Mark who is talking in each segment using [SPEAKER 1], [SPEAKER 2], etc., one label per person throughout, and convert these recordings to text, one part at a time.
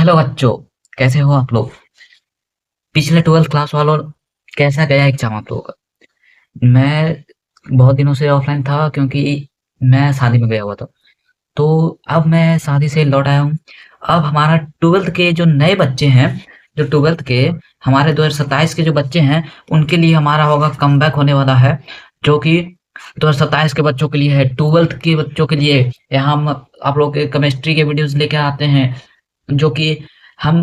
[SPEAKER 1] Hello बच्चों, कैसे हो आप लोग। पिछले 12th क्लास वालों, कैसा गया एग्जाम आप लोगों का। मैं बहुत दिनों से ऑफलाइन था क्योंकि मैं शादी में गया हुआ था। तो अब मैं शादी से लौट आया हूँ। अब हमारा 12th के जो नए बच्चे हैं, जो 12th के हमारे 2027 के जो बच्चे हैं, उनके लिए हमारा होगा कमबैक होने वाला है। जो कि 2027 के बच्चों के लिए है, 12th के बच्चों के लिए। यहाँ हम आप लोग के केमिस्ट्री के वीडियोस लेके आते हैं, जो कि हम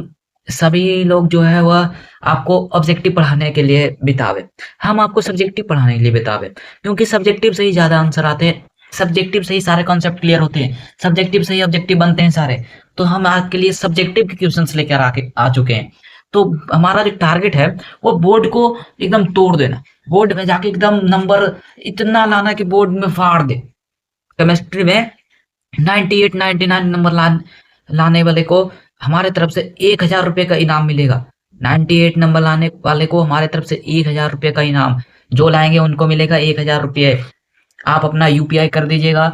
[SPEAKER 1] सभी लोग जो है वह आपको ऑब्जेक्टिव पढ़ाने के लिए बितावे। हम आपको सब्जेक्टिव पढ़ाने के लिए बितावे, क्योंकि सब्जेक्टिव से ही ज़्यादा आंसर आते हैं, सब्जेक्टिव से ही सारे कॉन्सेप्ट क्लियर होते हैं, सब्जेक्टिव से ही ऑब्जेक्टिव बनते हैं सारे। तो हम आपके लिए सब्जेक्टिव के क्वेश्चंस लेकर आके आ चुके हैं। तो हमारा जो टारगेट है वो बोर्ड को एकदम तोड़ देना, बोर्ड में जाके एकदम नंबर इतना लाना कि बोर्ड में फाड़ दे। केमिस्ट्री में 98 99 नंबर लाने वाले को हमारे तरफ से 1,000 रुपये का इनाम मिलेगा। 98 नंबर लाने वाले को हमारे तरफ से 1,000 रुपये का इनाम, जो लाएंगे उनको मिलेगा 1,000 रुपये। आप अपना यूपीआई कर दीजिएगा।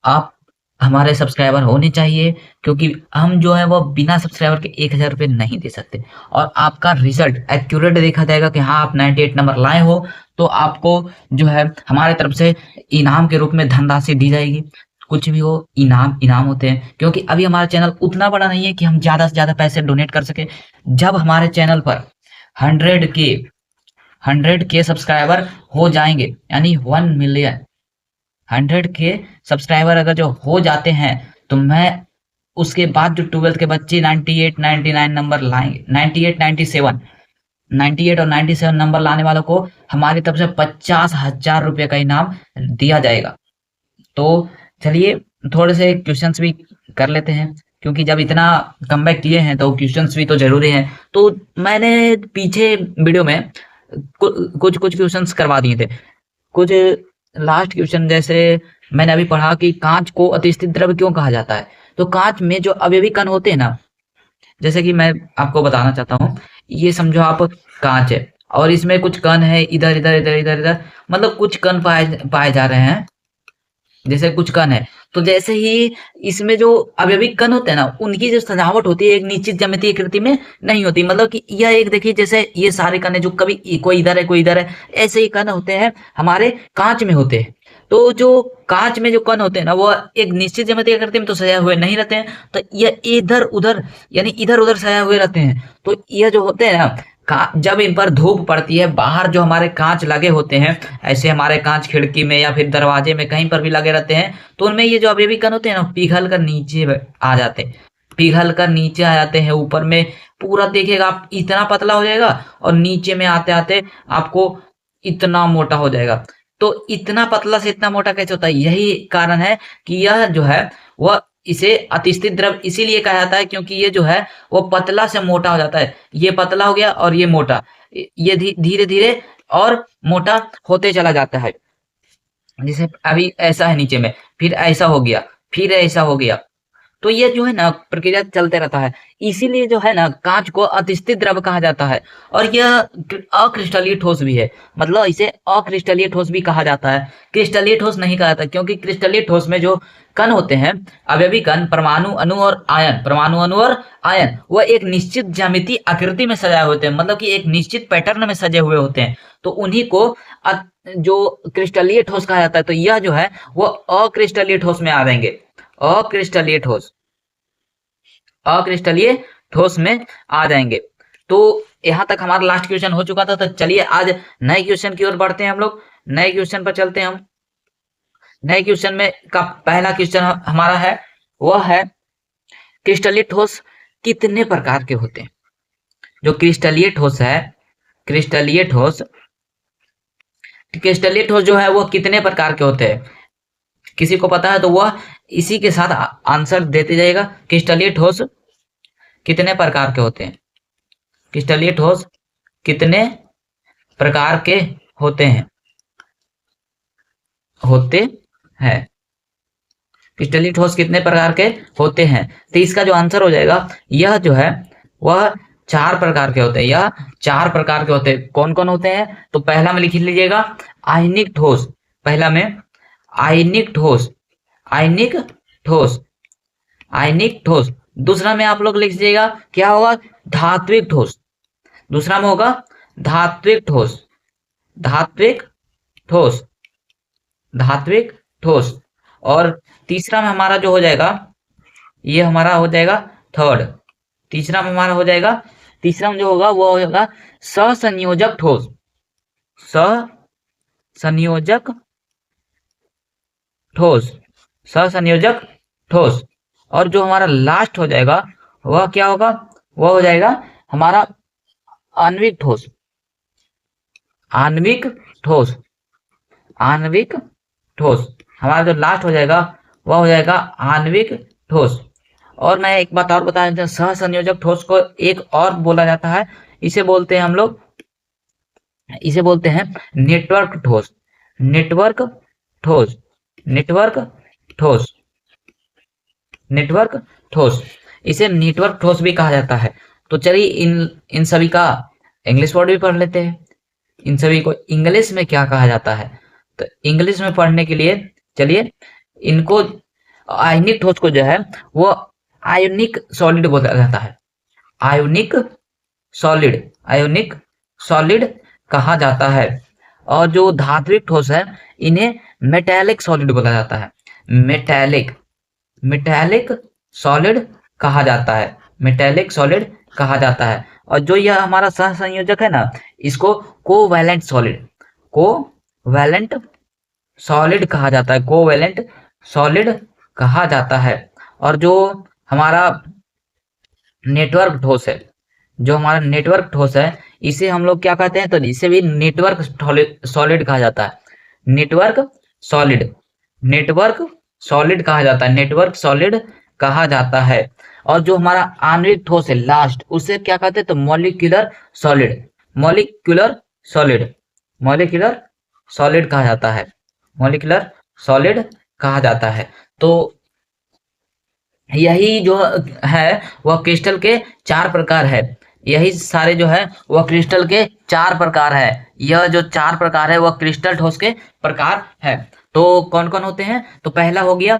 [SPEAKER 1] आप हमारे सब्सक्राइबर होने चाहिए, क्योंकि हम जो है वो बिना सब्सक्राइबर के 1,000 रुपये नहीं दे सकते। और आपका रिजल्ट एक्यूरेट देखा जाएगा कि हाँ आप 98 नंबर लाए हो, तो आपको जो है हमारे तरफ से इनाम के रूप में धनराशि दी जाएगी। कुछ भी हो, इनाम इनाम होते हैं, क्योंकि अभी हमारा चैनल उतना बड़ा नहीं है कि हम ज़्यादा से ज़्यादा पैसे डोनेट कर सके। जब हमारे चैनल पर 100 के सब्सक्राइबर हो जाएंगे, यानी 1 मिलियन, 100 के सब्सक्राइबर अगर जो हो जाते हैं, तो मैं उसके बाद जो 12th के बच्चे 98 99 नंबर लाएंगे, 98 97 98 और 97 नंबर लाने वालों को हमारी तरफ से 50,000 रुपये का इनाम दिया जाएगा। तो चलिए थोड़े से क्वेश्चंस भी कर लेते हैं, क्योंकि जब इतना कमबैक किए हैं तो क्वेश्चंस भी तो जरूरी हैं। तो मैंने पीछे वीडियो में कुछ कुछ क्वेश्चंस करवा दिए थे। कुछ लास्ट क्वेश्चन जैसे मैंने अभी पढ़ा कि कांच को अतिस्थित द्रव क्यों कहा जाता है। तो कांच में जो अवयवी कण होते हैं ना, जैसे कि मैं आपको बताना चाहता हूँ, ये समझो आप कांच है और इसमें कुछ कण है, इधर इधर इधर इधर इधर, मतलब कुछ कण पाए पाए जा रहे हैं, जैसे कुछ कण है। तो जैसे ही इसमें जो अवयविक कण होते हैं ना, उनकी जो सजावट होती है एक निश्चित ज्यामितीय आकृति में नहीं होती। मतलब कि यह एक देखिए, जैसे ये सारे कण है जो कभी कोई इधर है कोई इधर है, ऐसे ही कण होते हैं हमारे कांच में होते हैं। तो जो कांच में जो कण होते हैं ना, वो एक निश्चित ज्यामितीय आकृति में तो सजाए हुए नहीं रहते हैं, तो यह इधर उधर यानी इधर उधर सजाए हुए रहते हैं। तो यह जो होते हैं ना, जब इन पर धूप पड़ती है, बाहर जो हमारे कांच लगे होते हैं, ऐसे हमारे कांच खिड़की में या फिर दरवाजे में कहीं पर भी लगे रहते हैं, तो उनमें ये जो अवयवी कण होते हैं ना, पिघल कर नीचे आ जाते हैं, पिघल कर नीचे आ जाते हैं। ऊपर में पूरा देखिएगा आप इतना पतला हो जाएगा, और नीचे में आते आते आपको इतना मोटा हो जाएगा। तो इतना पतला से इतना मोटा कैसे होता है, यही कारण है कि यह जो है वह इसे अतिस्थित द्रव इसीलिए कहा जाता है, क्योंकि ये जो है वो पतला से मोटा हो जाता है। ये पतला हो गया और ये मोटा, ये धीरे धीरे और मोटा होते चला जाता है। जैसे अभी ऐसा है नीचे में, फिर ऐसा हो गया, फिर ऐसा हो गया। तो ये जो है ना प्रक्रिया चलते रहता है। इसीलिए जो है ना कांच को अतिस्थित द्रव कहा जाता है। और यह अक्रिस्टलीय ठोस भी है, मतलब इसे अक्रिस्टलीय ठोस भी कहा जाता है। क्रिस्टलीय ठोस नहीं कहा जाता, क्योंकि क्रिस्टलीय ठोस में जो कण होते हैं, अवयवी कण, परमाणु अणु और आयन, परमाणु अणु और आयन, वह एक निश्चित ज्यामितीय आकृति में सजाए होते हैं, मतलब कि एक निश्चित पैटर्न में सजे हुए होते हैं। तो उन्हीं को जो क्रिस्टलीय ठोस कहा जाता है। तो यह जो है वो अक्रिस्टलीय ठोस में आ जाएंगे, अक्रिस्टलीय ठोस, अक्रिस्टलीय ठोस में आ जाएंगे। तो यहां तक हमारा लास्ट क्वेश्चन हो चुका था। तो चलिए आज नए क्वेश्चन की ओर बढ़ते हैं, हम लोग नए क्वेश्चन पर चलते हैं। हम नए क्वेश्चन में का पहला क्वेश्चन हमारा है, वह है क्रिस्टलीय ठोस कितने प्रकार के होते हैं। जो क्रिस्टलीय ठोस है, क्रिस्टलीय ठोस, क्रिस्टलीय ठोस जो है वो कितने प्रकार के होते हैं, किसी को पता है तो वह इसी के साथ आंसर देते जाएगा। क्रिस्टलीय ठोस कितने प्रकार के होते हैं, क्रिस्टलीय ठोस कितने प्रकार के होते हैं, होते हैं, क्रिस्टलीय ठोस कितने प्रकार के होते हैं। तो इसका जो आंसर हो जाएगा, यह जो है वह 4 प्रकार के होते हैं। यह 4 प्रकार के होते हैं। कौन कौन होते हैं, तो पहला में लिख लीजिएगा आयनिक ठोस, पहला में आयनिक ठोस, आयनिक ठोस, आयनिक ठोस। दूसरा में आप लोग लिख दीजिएगा क्या होगा, धात्विक ठोस। दूसरा में होगा धात्विक ठोस, धात्विक ठोस, धात्विक ठोस। और तीसरा में हमारा जो हो जाएगा, ये हमारा हो जाएगा थर्ड। तीसरा में हमारा हो जाएगा, तीसरा में जो होगा वो होगा सहसंयोजक ठोस, सहसंयोजक ठोस, सहसंयोजक ठोस। और जो हमारा लास्ट हो जाएगा वह क्या होगा, वह हो जाएगा हमारा आणविक ठोस, आणविक ठोस, आणविक ठोस। हमारा जो लास्ट हो जाएगा वह हो जाएगा आणविक ठोस। और मैं एक बात और बता देता हूं, सहसंयोजक ठोस को एक और बोला जाता है, इसे बोलते हैं हम लोग, इसे बोलते हैं नेटवर्क ठोस, नेटवर्क ठोस, नेटवर्क ठोस, नेटवर्क ठोस। इसे नेटवर्क ठोस भी कहा जाता है। तो चलिए इन इन सभी का इंग्लिश वर्ड भी पढ़ लेते हैं। इन सभी को इंग्लिश में क्या कहा जाता है, तो इंग्लिश में पढ़ने के लिए चलिए इनको, आयनिक ठोस को जो है वो आयोनिक सॉलिड बोला जाता है, आयोनिक सॉलिड, आयोनिक सॉलिड कहा जाता है। और जो धात्विक ठोस है इन्हें मेटेलिक सॉलिड बोला जाता है, मेटेलिक, मेटेलिक सॉलिड कहा जाता है, मेटेलिक सॉलिड कहा जाता है। और जो यह हमारा सहसंयोजक है ना, इसको कोवैलेंट सॉलिड, कोवैलेंट सॉलिड कहा जाता है, कोवैलेंट सॉलिड कहा जाता है। और जो हमारा नेटवर्क ठोस है, जो हमारा नेटवर्क ठोस है, इसे हम लोग क्या कहते हैं, तो इसे भी नेटवर्क सॉलिड कहा जाता है, नेटवर्क सॉलिड, नेटवर्क सॉलिड कहा जाता है, नेटवर्क सॉलिड कहा जाता है। और जो हमारा आणविक ठोस है लास्ट, उसे क्या कहते हैं, तो molecular solid, molecular solid, molecular solid कहा जाता है, मॉलिक्यूलर सॉलिड कहा जाता है। तो यही जो है वह क्रिस्टल के 4 प्रकार है, यही सारे जो है वह क्रिस्टल के 4 प्रकार है। यह जो 4 प्रकार है वह क्रिस्टल ठोस के प्रकार है। तो कौन कौन होते हैं, तो पहला हो गया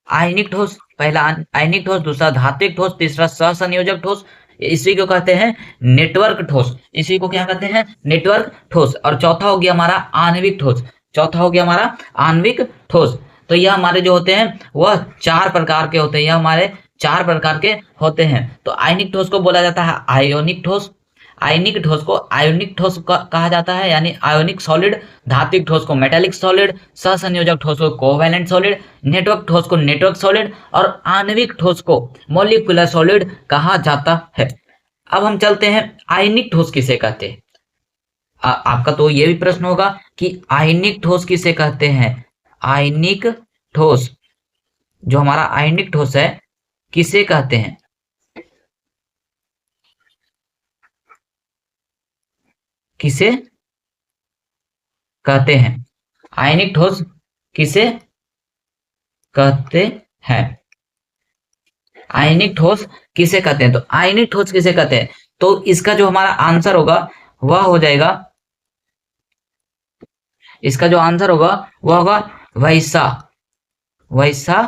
[SPEAKER 1] आयनिक ठोस, पहला आयनिक ठोस, दूसरा धात्विक ठोस, तीसरा सहसंयोजक ठोस, इसी को कहते हैं नेटवर्क ठोस, इसी को क्या कहते हैं, नेटवर्क ठोस। और चौथा हो गया हमारा आणविक ठोस, चौथा हो गया हमारा आणविक ठोस। तो यह हमारे जो होते हैं वह 4 प्रकार के होते हैं, यह हमारे 4 प्रकार के होते हैं। तो आयनिक ठोस को बोला जाता है आयोनिक ठोस, आयनिक ठोस को आयोनिक ठोस कहा जाता है यानी आयोनिक सॉलिड, धात्विक ठोस को मेटालिक सॉलिड, सहसंयोजक ठोस को कोवैलेंट सॉलिड, नेटवर्क ठोस को नेटवर्क सॉलिड और आणविक ठोस को मॉलिक्यूलर सॉलिड कहा जाता है। अब हम चलते हैं आयनिक ठोस किसे कहते हैं। आपका तो ये भी प्रश्न होगा कि आयनिक ठोस किसे कहते हैं, आयनिक ठोस, जो हमारा आयनिक ठोस है किसे कहते हैं, किसे कहते हैं, आयनिक ठोस किसे कहते हैं, आयनिक ठोस किसे कहते हैं। तो आयनिक ठोस किसे कहते हैं, तो इसका जो हमारा आंसर होगा वह हो जाएगा, इसका जो आंसर होगा वह होगा वैसा, वैसा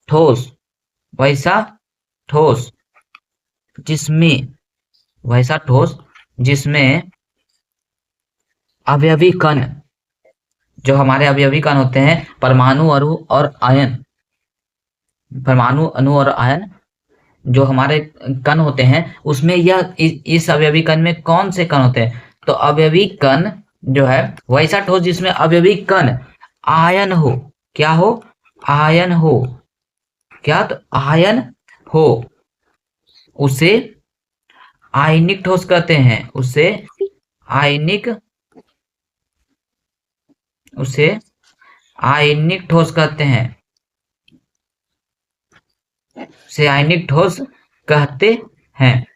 [SPEAKER 1] ठोस, वैसा ठोस जिसमें, वैसा ठोस जिसमें अवयवी कण, जो हमारे अवयवी कण होते हैं परमाणु, अणु और आयन, परमाणु, अणु और आयन जो हमारे कण होते हैं उसमें यह इस अवयवी कण में कौन से कण होते हैं, तो अवयवी कण जो है वैसा ठोस जिसमें अवयवी कण आयन हो, क्या हो, आयन हो, क्या, तो आयन हो, उसे आयनिक ठोस कहते हैं, उसे आयनिक, उसे आयनिक ठोस कहते हैं, उसे आयनिक ठोस कहते हैं,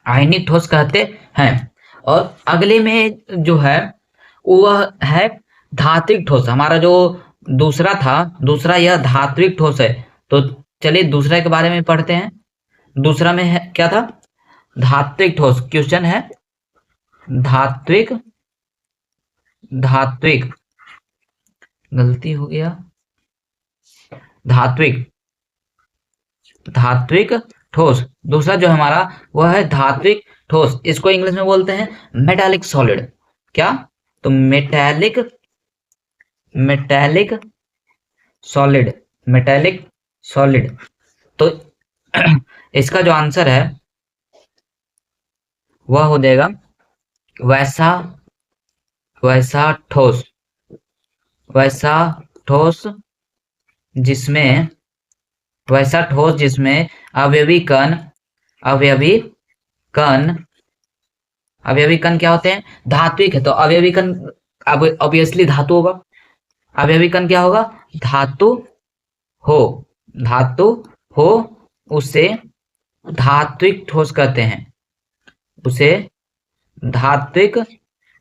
[SPEAKER 1] आयनिक ठोस कहते हैं। और अगले में जो है वह है धात्विक ठोस, हमारा जो दूसरा था, दूसरा यह धात्विक ठोस है। तो चलिए दूसरे के बारे में पढ़ते हैं। दूसरा में है क्या था, धात्विक ठोस, क्वेश्चन है धात्विक, धात्विक, गलती हो गया, धात्विक, धात्विक ठोस। दूसरा जो हमारा वह है धात्विक ठोस, इसको इंग्लिश में बोलते हैं मेटालिक सॉलिड। क्या? तो मेटालिक सॉलिड, मेटालिक सॉलिड। तो इसका जो आंसर है वह हो जाएगा वैसा ठोस, वैसा ठोस जिसमें अवयवी कण क्या होते हैं? धात्विक है, तो अवयवी कण अब ऑब्वियसली धातु होगा। अवयवी कण क्या होगा? धातु हो, उसे धात्विक ठोस कहते हैं, उसे धात्विक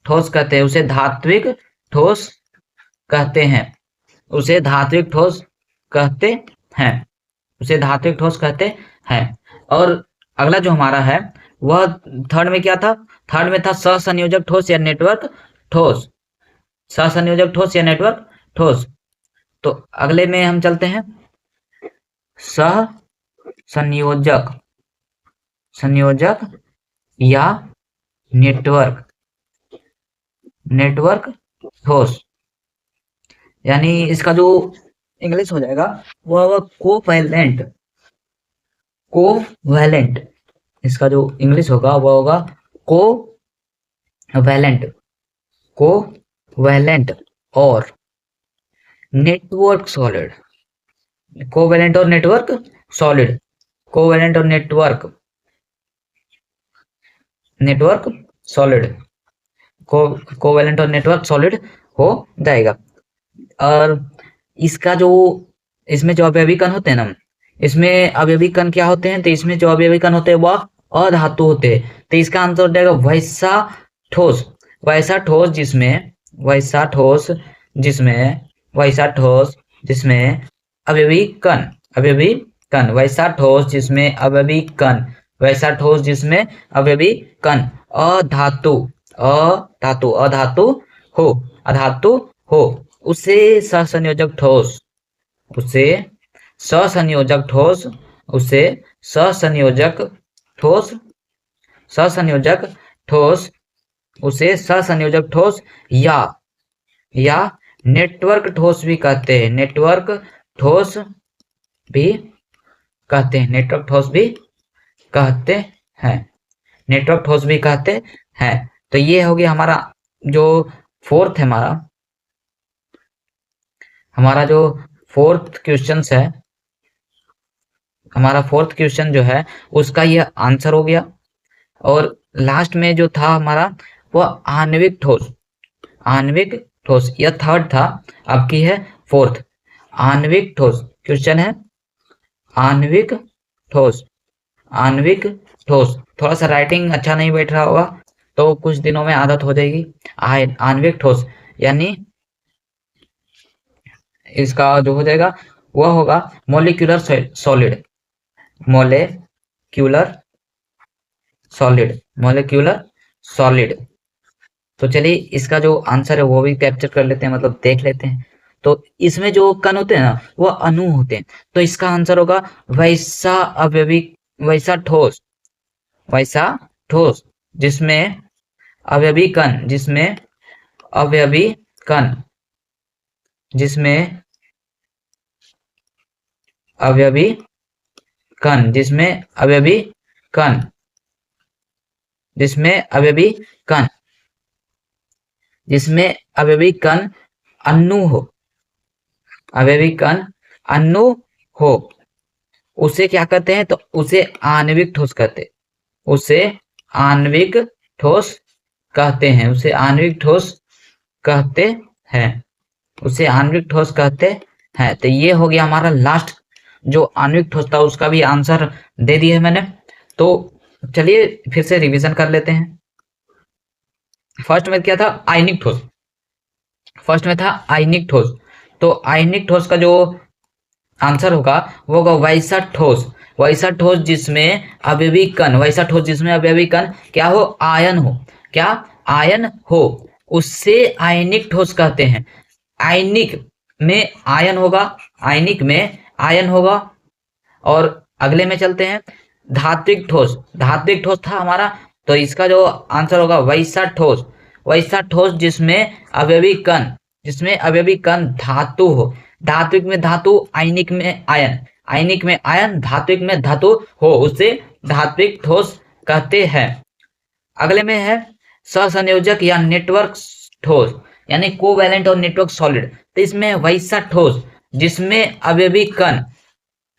[SPEAKER 1] ठोस कहते हैं, उसे धात्विक ठोस कहते हैं, उसे धात्विक ठोस कहते हैं, उसे धात्विक ठोस कहते हैं। और अगला जो हमारा है वह थर्ड में क्या था? थर्ड में था सहसंयोजक ठोस या नेटवर्क ठोस, सहसंयोजक ठोस या नेटवर्क ठोस। तो अगले में हम चलते हैं सहसंयोजक या नेटवर्क ठोस, यानी इसका जो इंग्लिश हो जाएगा वह कोवैलेंट, इसका जो इंग्लिश होगा वह होगा कोवैलेंट और नेटवर्क सॉलिड, कोवैलेंट और नेटवर्क सॉलिड, कोवैलेंट और नेटवर्क सॉलिड, कोवैलेंट और नेटवर्क सॉलिड हो जाएगा। और इसका जो इसमें जो अवयवी कण होते हैं ना, इसमें अवयवी कण क्या होते हैं? तो इसमें जो अवयवी कण होते हैं वह अधातु होते हैं। तो इसका आंसर हो जाएगा वैसा ठोस जिसमें अवयवी कण, वैसा ठोस जिसमें अवयवी कण अधातु हो, उसे सहसंयोजक ठोस या नेटवर्क ठोस भी कहते हैं, नेटवर्क ठोस भी कहते हैं। तो ये हो गया हमारा जो फोर्थ है, हमारा जो फोर्थ क्वेश्चन जो है उसका ये आंसर हो गया। और लास्ट में जो था हमारा वो आणविक ठोस, यह थर्ड था, आपकी है फोर्थ। आणविक ठोस क्वेश्चन है, आणविक ठोस। थोड़ा सा राइटिंग अच्छा नहीं बैठ रहा होगा तो कुछ दिनों में आदत हो जाएगी। आणविक ठोस यानी इसका जो हो जाएगा वह होगा मोलिक्यूलर सॉलिड। तो चलिए इसका जो आंसर है वो भी कैप्चर कर लेते हैं, मतलब देख लेते हैं। तो इसमें जो कण होते हैं ना वो अणु होते हैं, तो इसका आंसर होगा वैसा ठोस जिसमें अवयवी कण अणु हो, उसे क्या कहते हैं? तो उसे आणविक ठोस कहते हैं, उसे आणविक ठोस कहते हैं। तो ये हो गया हमारा लास्ट जो आणविक ठोस था उसका भी आंसर दे दिया है मैंने। तो चलिए फिर से रिवीजन कर लेते हैं। फर्स्ट में क्या था? आयनिक ठोस। तो आयनिक ठोस का जो आंसर होगा वो होगा वैसा ठोस जिसमें अवयवी कण क्या आयन हो, उससे आयनिक ठोस कहते हैं। आयनिक में आयन होगा और अगले में चलते हैं, धात्विक ठोस। धात्विक ठोस था हमारा, तो इसका जो आंसर होगा वैसा ठोस। वैसा ठोस जिसमें अवयवी कण, जिसमें अवयवी कण धातु हो। धात्विक में धातु, आयनिक में आयन, आयनिक में आयन, धात्विक में धातु हो, उसे धात्विक ठोस कहते हैं। अगले में है सहसंयोजक या नेटवर्क ठोस, यानी कोवैलेंट और नेटवर्क सॉलिड। तो इसमें वैसा ठोस जिसमें अवयवी कण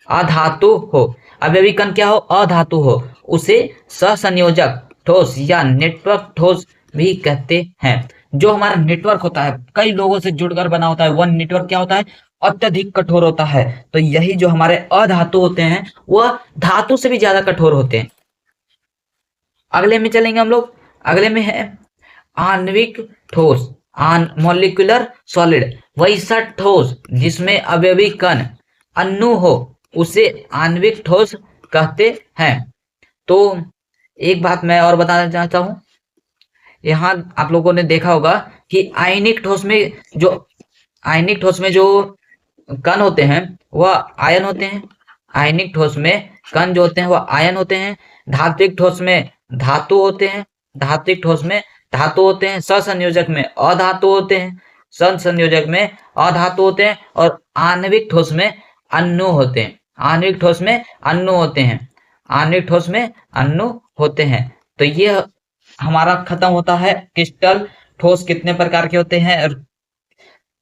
[SPEAKER 1] अधातु हो। अवयवी कण क्या हो? अधातु हो, उसे सहसंयोजक ठोस या नेटवर्क ठोस भी कहते हैं। जो हमारा नेटवर्क होता है, कई लोगों से जुड़कर बना होता है, वह नेटवर्क क्या होता है? अत्यधिक कठोर होता है। तो यही जो हमारे अधातु होते हैं वह धातु से भी ज्यादा कठोर होते हैं। अगले में चलेंगे हम लोग। अगले में है आणविक ठोस, मॉलिक्यूलर सॉलिड। वैसा ठोस जिसमें अवयवी कण अणु हो, उसे आणविक ठोस कहते हैं। तो एक बात मैं और बताना चाहता हूं, यहाँ आप लोगों ने देखा होगा कि आयनिक ठोस में जो कण होते हैं वह आयन होते हैं। आयनिक ठोस में कण जो होते हैं वह आयन होते हैं। धात्विक ठोस में धातु होते हैं। धात्विक ठोस में धातु होते हैं। सहसंयोजक में अधातु होते हैं। सहसंयोजक में अधातु होते हैं। और आणविक ठोस में अणु होते हैं। आणविक ठोस में अणु होते हैं। आणविक ठोस में अणु होते हैं। तो ये हमारा खत्म होता है क्रिस्टल ठोस कितने प्रकार के होते हैं, और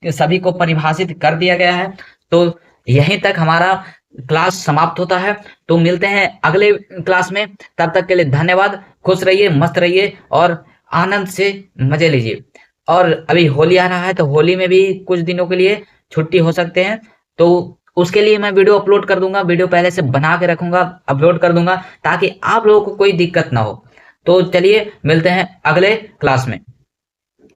[SPEAKER 1] सभी को परिभाषित कर दिया गया है। तो यहीं तक हमारा क्लास समाप्त होता है। तो मिलते हैं अगले क्लास में। तब तक के लिए धन्यवाद। खुश रहिए, मस्त रहिए और आनंद से मजे लीजिए। और अभी होली आ रहा है, तो होली में भी कुछ दिनों के लिए छुट्टी हो सकते हैं, तो उसके लिए मैं वीडियो अपलोड कर दूंगा। वीडियो पहले से बना के रखूंगा, अपलोड कर दूंगा, ताकि आप लोगों को कोई दिक्कत ना हो। तो चलिए मिलते हैं अगले क्लास में।